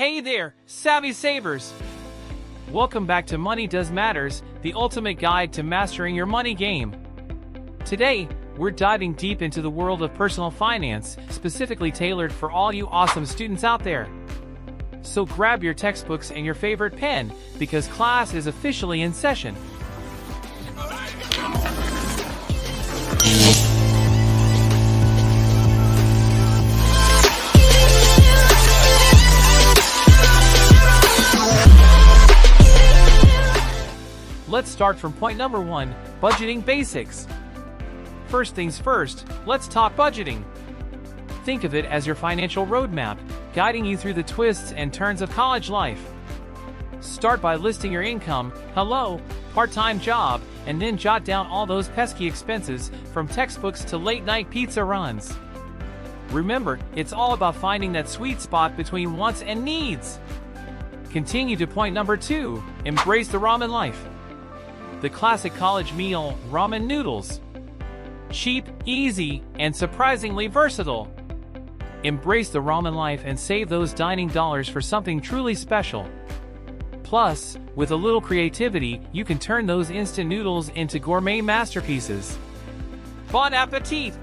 Hey there, savvy savers! Welcome back to Money Does Matters, the ultimate guide to mastering your money game. Today, we're diving deep into the world of personal finance, specifically tailored for all you awesome students out there. So grab your textbooks and your favorite pen, because class is officially in session. Let's start from point number 1, budgeting basics. First things first, let's talk budgeting. Think of it as your financial roadmap, guiding you through the twists and turns of college life. Start by listing your income, part-time job, and then jot down all those pesky expenses, from textbooks to late-night pizza runs. Remember, it's all about finding that sweet spot between wants and needs. Continue to point number 2, embrace the ramen life. The classic college meal, ramen noodles. Cheap, easy, and surprisingly versatile. Embrace the ramen life and save those dining dollars for something truly special. Plus, with a little creativity, you can turn those instant noodles into gourmet masterpieces. Bon appetit!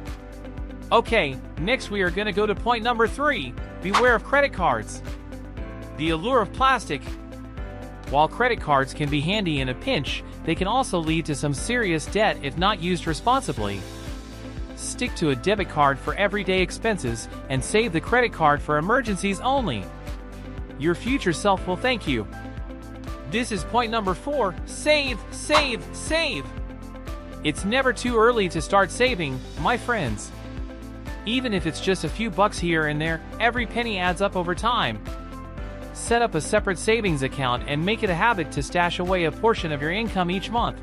Okay, next we are gonna go to point number 3, beware of credit cards. The allure of plastic. While credit cards can be handy in a pinch, they can also lead to some serious debt if not used responsibly. Stick to a debit card for everyday expenses and save the credit card for emergencies only. Your future self will thank you. This is point number 4, save, save, save. It's never too early to start saving, my friends. Even if it's just a few bucks here and there, every penny adds up over time. Set up a separate savings account and make it a habit to stash away a portion of your income each month.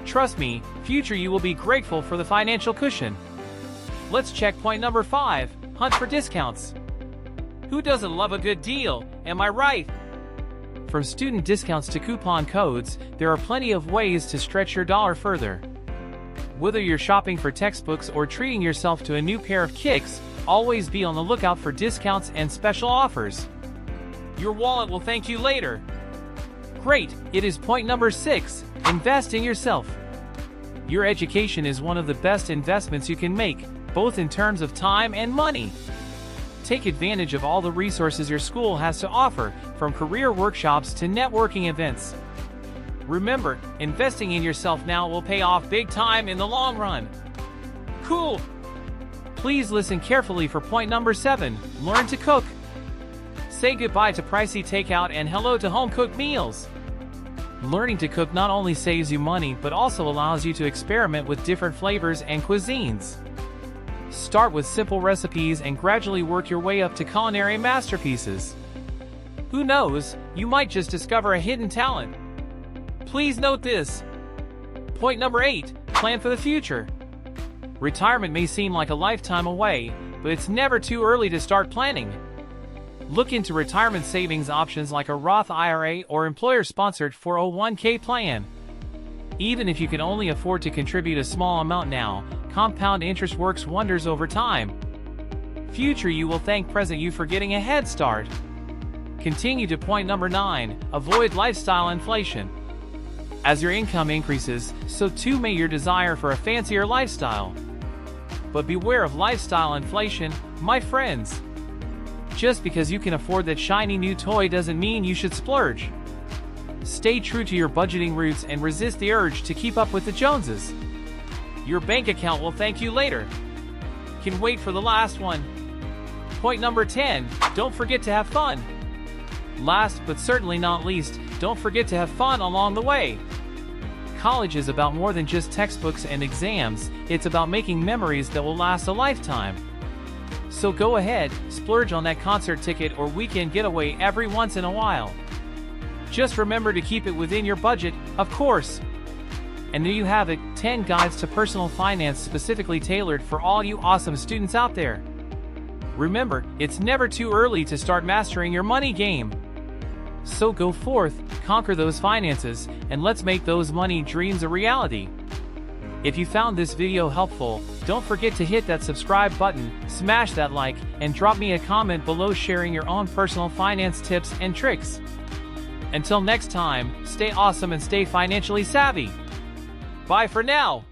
Trust me, future you will be grateful for the financial cushion. Let's check point number 5, hunt for discounts. Who doesn't love a good deal, am I right? From student discounts to coupon codes, there are plenty of ways to stretch your dollar further. Whether you're shopping for textbooks or treating yourself to a new pair of kicks, always be on the lookout for discounts and special offers. Your wallet will thank you later. Great, it is point number 6, invest in yourself. Your education is one of the best investments you can make, both in terms of time and money. Take advantage of all the resources your school has to offer, from career workshops to networking events. Remember, investing in yourself now will pay off big time in the long run. Cool! Please listen carefully for point number 7, learn to cook. Say goodbye to pricey takeout and hello to home-cooked meals. Learning to cook not only saves you money but also allows you to experiment with different flavors and cuisines. Start with simple recipes and gradually work your way up to culinary masterpieces. Who knows, you might just discover a hidden talent. Please note this. Point number 8, plan for the future. Retirement may seem like a lifetime away, but it's never too early to start planning. Look into retirement savings options like a Roth IRA or employer-sponsored 401k plan. Even if you can only afford to contribute a small amount now, compound interest works wonders over time. Future you will thank present you for getting a head start. Continue to point number 9, avoid lifestyle inflation. As your income increases, so too may your desire for a fancier lifestyle. But beware of lifestyle inflation, my friends. Just because you can afford that shiny new toy doesn't mean you should splurge. Stay true to your budgeting roots and resist the urge to keep up with the Joneses. Your bank account will thank you later. Can wait for the last one. Point number 10, don't forget to have fun. Last but certainly not least, don't forget to have fun along the way. College is about more than just textbooks and exams, it's about making memories that will last a lifetime. So go ahead, splurge on that concert ticket or weekend getaway every once in a while. Just remember to keep it within your budget, of course. And there you have it, 10 guides to personal finance specifically tailored for all you awesome students out there. Remember, it's never too early to start mastering your money game. So go forth, conquer those finances, and let's make those money dreams a reality. If you found this video helpful, don't forget to hit that subscribe button, smash that like, and drop me a comment below sharing your own personal finance tips and tricks. Until next time, stay awesome and stay financially savvy. Bye for now.